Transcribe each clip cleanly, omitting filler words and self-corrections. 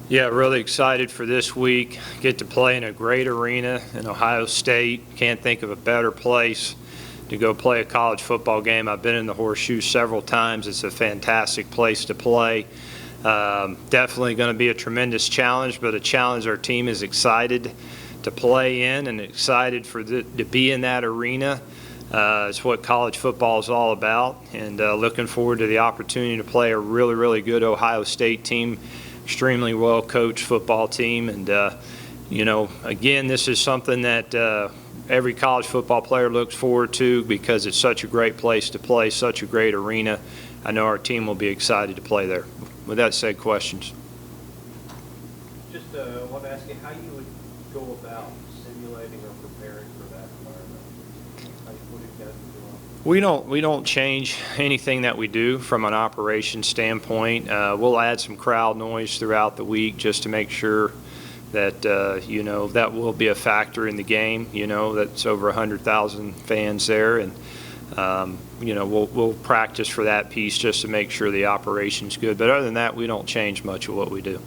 Yeah, really excited for this week. Get to play in a great arena in Ohio State. Can't think of a better place to go play a college football game. I've been in the Horseshoe several times. It's a fantastic place to play. Definitely going to be a tremendous challenge, but a challenge our team is excited to play in and excited to be in that arena. It's what college football is all about, and looking forward to the opportunity to play a really, really good Ohio State team, extremely well-coached football team. And, again, this is something that every college football player looks forward to because it's such a great place to play, such a great arena. I know our team will be excited to play there. With that said, questions? Just want to ask you how you would go about simulating or preparing for that environment. What do you guys do? We don't change anything that we do from an operations standpoint. We'll add some crowd noise throughout the week just to make sure that that will be a factor in the game. That's over 100,000 fans there, and we'll practice for that piece just to make sure the operation's good. But other than that, we don't change much of what we do.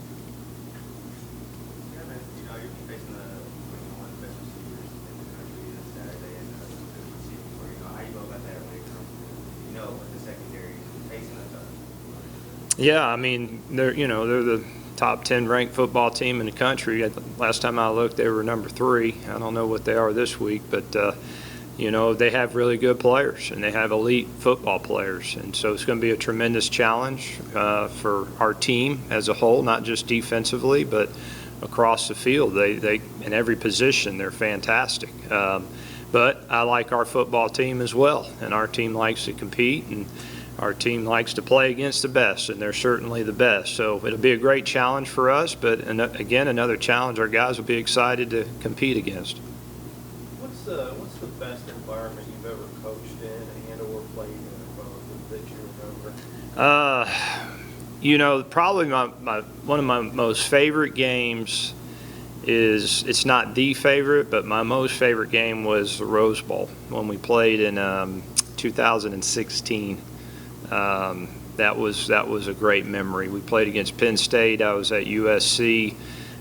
Yeah, I mean, they're the top 10 ranked football team in the country. Last time I looked, they were number 3. I don't know what they are this week, but they have really good players and they have elite football players, and so it's going to be a tremendous challenge for our team as a whole, not just defensively, but across the field. They in every position they're fantastic. But I like our football team as well, and our team likes to compete, and our team likes to play against the best, and they're certainly the best. So it'll be a great challenge for us, but again, another challenge our guys will be excited to compete against. What's the best environment you've ever coached in and or played in that you remember? Probably one of my most favorite games is, it's not the favorite, but my most favorite game was the Rose Bowl when we played in 2016. That was a great memory. We played against Penn State. I was at USC.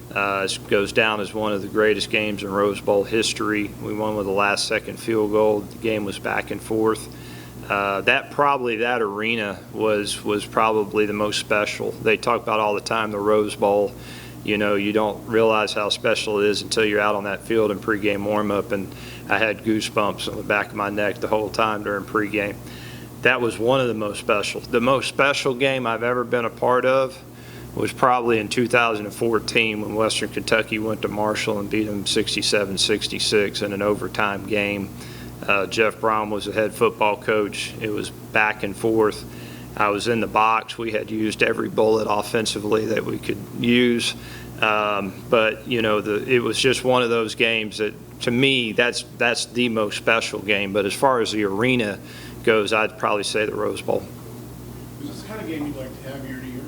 It goes down as one of the greatest games in Rose Bowl history. We won with a last-second field goal. The game was back and forth. That arena was probably the most special. They talk about all the time the Rose Bowl. You don't realize how special it is until you're out on that field in pregame warm-up, and I had goosebumps on the back of my neck the whole time during pregame. That was one of the most special. The most special game I've ever been a part of was probably in 2014 when Western Kentucky went to Marshall and beat them 67-66 in an overtime game. Jeff Brown was the head football coach. It was back and forth. I was in the box. We had used every bullet offensively that we could use. But it was just one of those games that, to me, that's the most special game. But as far as the arena goes, I'd probably say the Rose Bowl. Is this the kind of game you'd like to have year to year?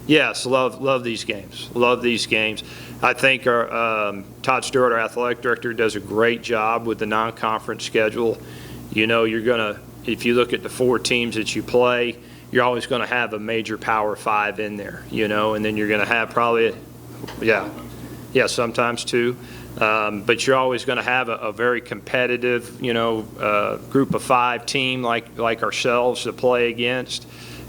Yes, love these games. Love these games. I think our Todd Stewart, our athletic director, does a great job with the non-conference schedule. You're gonna, if you look at the 4 teams that you play, you're always going to have a major Power 5 in there, and then you're going to have probably, sometimes 2. But you're always going to have a very competitive, group of 5 team like ourselves to play against.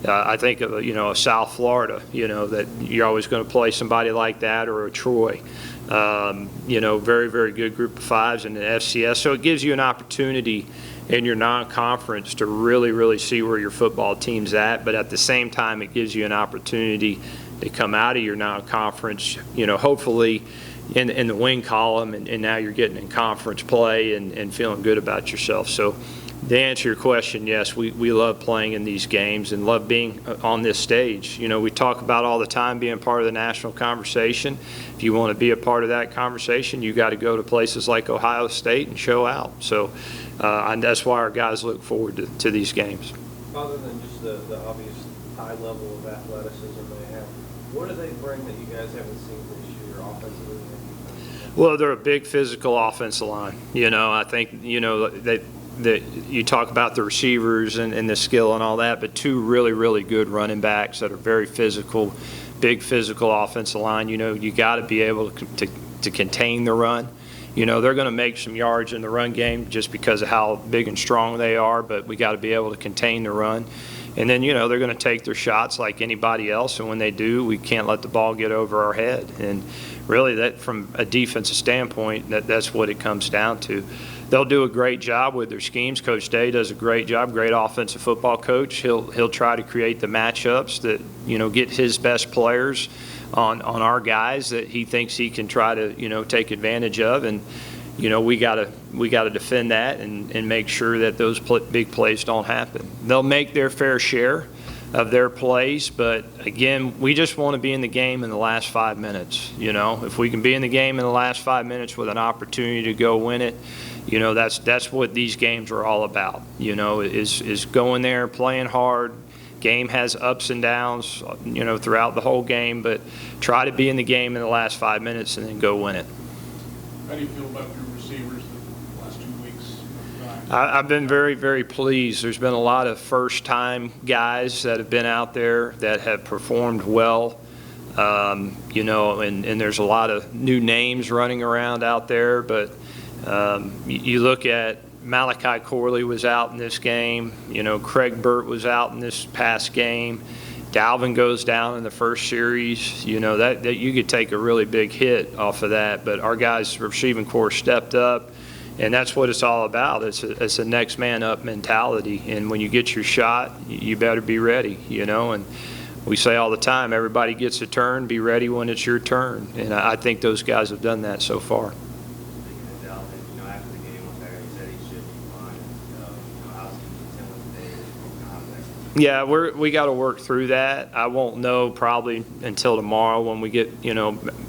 I think of a South Florida, that you're always going to play somebody like that, or a Troy. Very, very good group of 5s in the FCS. So it gives you an opportunity in your non-conference to really, really see where your football team's at. But at the same time, it gives you an opportunity to come out of your non-conference, hopefully in the win column, and now you're getting in conference play and feeling good about yourself. So to answer your question, yes, we love playing in these games and love being on this stage. We talk about all the time being part of the national conversation. If you want to be a part of that conversation, you got to go to places like Ohio State and show out. So and that's why our guys look forward to these games. Other than just the obvious high level of athleticism they have, what do they bring that you guys haven't seen this year offensively? Well, they're a big physical offensive line. I think, that you talk about the receivers and the skill and all that, but 2 really, really good running backs that are very physical, big physical offensive line. You got to be able to contain the run. They're going to make some yards in the run game just because of how big and strong they are, but we got to be able to contain the run. And then, they're going to take their shots like anybody else, and when they do, we can't let the ball get over our head. And really, that from a defensive standpoint, that's what it comes down to. They'll do a great job with their schemes. Coach Day does a great job, great offensive football coach. He'll try to create the matchups that, get his best players on our guys that he thinks he can try to, take advantage of. And, we got to defend that and make sure that those big plays don't happen. They'll make their fair share of their plays, but again, we just want to be in the game in the last 5 minutes. If we can be in the game in the last 5 minutes with an opportunity to go win it, that's what these games are all about. Is going there, playing hard. Game has ups and downs, throughout the whole game, but try to be in the game in the last 5 minutes and then go win it. How do you feel about your receivers the last 2 weeks? I've been very, very pleased. There's been a lot of first-time guys that have been out there that have performed well, and there's a lot of new names running around out there. But you look at Malachi Corley was out in this game. Craig Burt was out in this past game. Dalvin goes down in the first series. That you could take a really big hit off of that. But our guys' receiving corps stepped up, and that's what it's all about. It's a next man up mentality. And when you get your shot, you better be ready. And we say all the time, everybody gets a turn. Be ready when it's your turn. And I think those guys have done that so far. Yeah, we got to work through that. I won't know probably until tomorrow when we get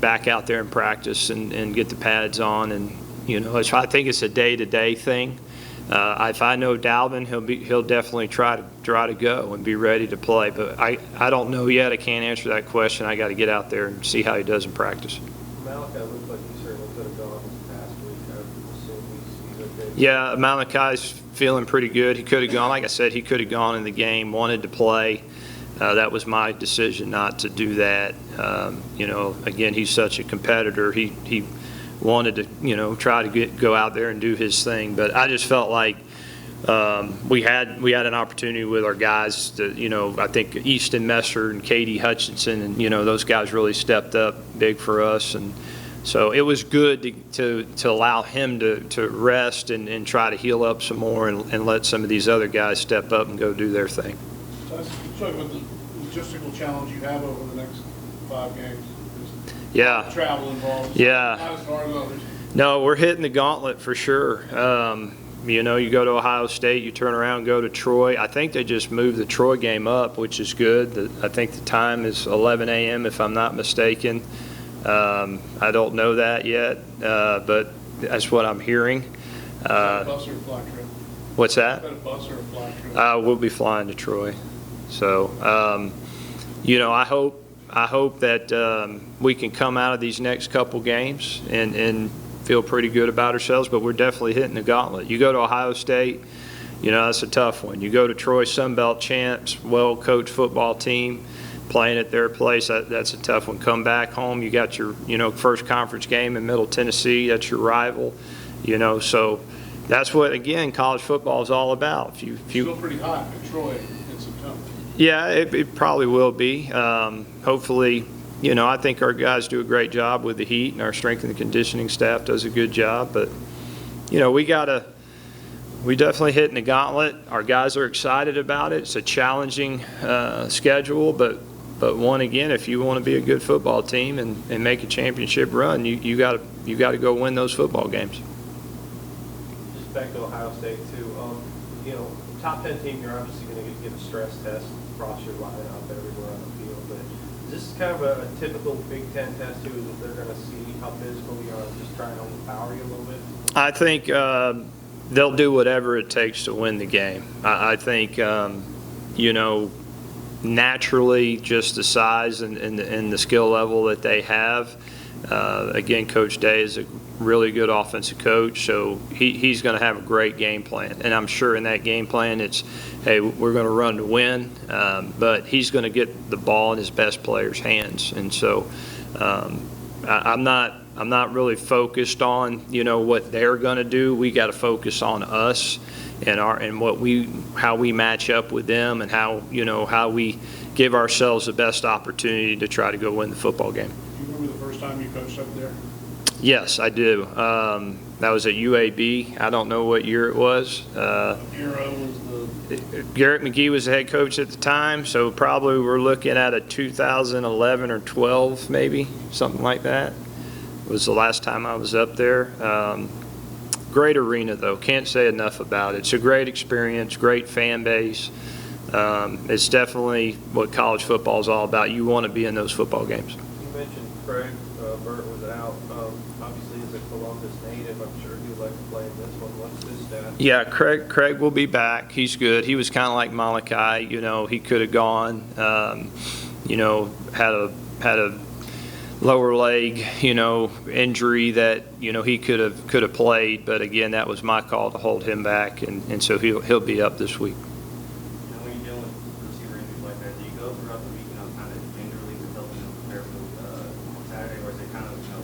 back out there and practice and get the pads on, and I think it's a day-to-day thing. If I know Dalvin, he'll definitely try to go and be ready to play. But I don't know yet. I can't answer that question. I got to get out there and see how he does in practice. Malachi looked like he certainly could have gone this past week. I would assume he's okay. Yeah, Malachi's feeling pretty good. He could have gone, like I said, he could have gone in the game, wanted to play. That was my decision not to do that. Again, he's such a competitor. He wanted to, try to go out there and do his thing. But I just felt like we had an opportunity with our guys to, I think Easton Messer and Katie Hutchinson and, those guys really stepped up big for us. And so it was good to allow him to rest and try to heal up some more and let some of these other guys step up and go do their thing. Talk about the logistical challenge you have over the next 5 games. Yeah. Travel involved. Yeah. Not as hard as others. No, we're hitting the gauntlet for sure. You go to Ohio State, you turn around and go to Troy. I think they just moved the Troy game up, which is good. I think the time is 11 a.m. if I'm not mistaken. I don't know that yet, but that's what I'm hearing. Is that a bus or a fly trip? What's that? Is that a bus or a fly trip? We'll be flying to Troy. So, I hope that we can come out of these next couple games and feel pretty good about ourselves, but we're definitely hitting the gauntlet. You go to Ohio State, that's a tough one. You go to Troy, Sun Belt champs, well-coached football team, playing at their place, that's a tough one. Come back home, you got your first conference game in Middle Tennessee, that's your rival, so that's what, again, college football is all about. If you Still pretty hot in Troy in September. Yeah, it probably will be. Hopefully, I think our guys do a great job with the heat, and our strength and conditioning staff does a good job. But, we definitely hitting the gauntlet. Our guys are excited about it. It's a challenging schedule, but one, again, if you want to be a good football team and make a championship run, you got to go win those football games. Just back to Ohio State too. Top 10 team, you're obviously going to get a stress test across your lineup everywhere on the field. But is this kind of a typical Big Ten test too? Is that they're going to see how physical you are, just trying to overpower you a little bit? I think they'll do whatever it takes to win the game. I think naturally, just the size and the skill level that they have, Again, Coach Day is a really good offensive coach, so he's going to have a great game plan. And I'm sure in that game plan it's, hey, we're going to run to win, but he's going to get the ball in his best players' hands. And so I'm not really focused on, what they're going to do. We got to focus on us and how we match up with them, and how we give ourselves the best opportunity to try to go win the football game. Do you remember the first time you coached up there? Yes, I do. That was at UAB. I don't know what year it was. Garrett McGee was the head coach at the time, so probably we're looking at a 2011 or 12, maybe, something like that. It was the last time I was up there. Great arena, though. Can't say enough about it. It's a great experience, great fan base. It's definitely what college football is all about. You want to be in those football games. You mentioned Craig Burt was out. Obviously, as a Columbus native, I'm sure he would like to play in this one. What's his stat? Yeah, Craig will be back. He's good. He was kind of like Malachi. He could have gone. Had a lower leg, injury that he could have played. But again, that was my call to hold him back, and so he'll be up this week. When you're dealing with receiver injuries like that, do you go throughout the week, kind of gingerly to help prepare for Saturday, or is it kind of a full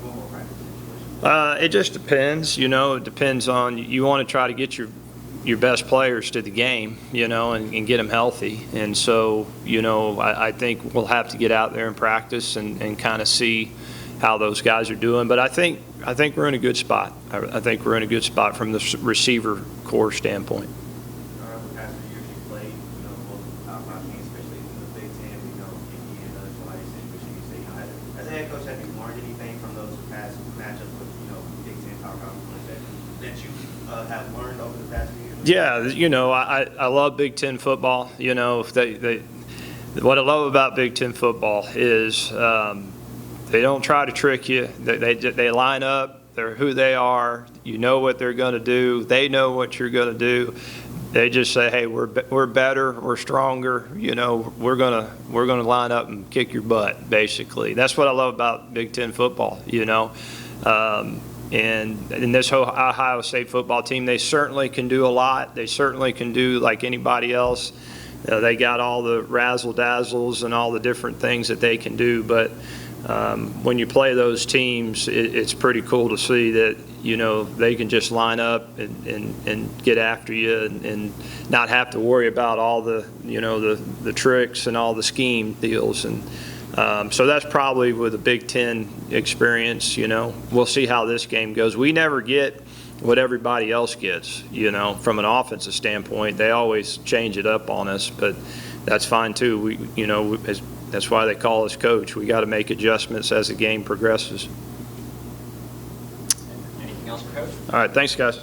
normal practice situation? It just depends. It depends on, you want to try to get your best players to the game, and get them healthy. And so, I think we'll have to get out there and practice and kind of see how those guys are doing. But I think we're in a good spot. I think we're in a good spot from the receiver core standpoint. The past few years you played, both top 5 teams, especially in the Big Ten, Indiana, Tyson, Michigan State. As a head coach, have you learned anything from those past matchups with, Big Ten top conference that you have learned over the past few years? Yeah, I love Big Ten football. What I love about Big Ten football is they don't try to trick you. They line up. They're who they are. You know what they're going to do. They know what you're going to do. They just say, hey, we're better, we're stronger. We're gonna line up and kick your butt. Basically, that's what I love about Big Ten football. And in this whole Ohio State football team, they certainly can do a lot. They certainly can do like anybody else. They got all the razzle-dazzles and all the different things that they can do. But when you play those teams, it's pretty cool to see that, they can just line up and get after you and not have to worry about all the, the tricks and all the scheme deals. And so that's probably with the Big Ten experience. We'll see how this game goes. We never get what everybody else gets, from an offensive standpoint. They always change it up on us, but that's fine too. That's why they call us coach. We got to make adjustments as the game progresses. Anything else for Coach? All right, thanks, guys.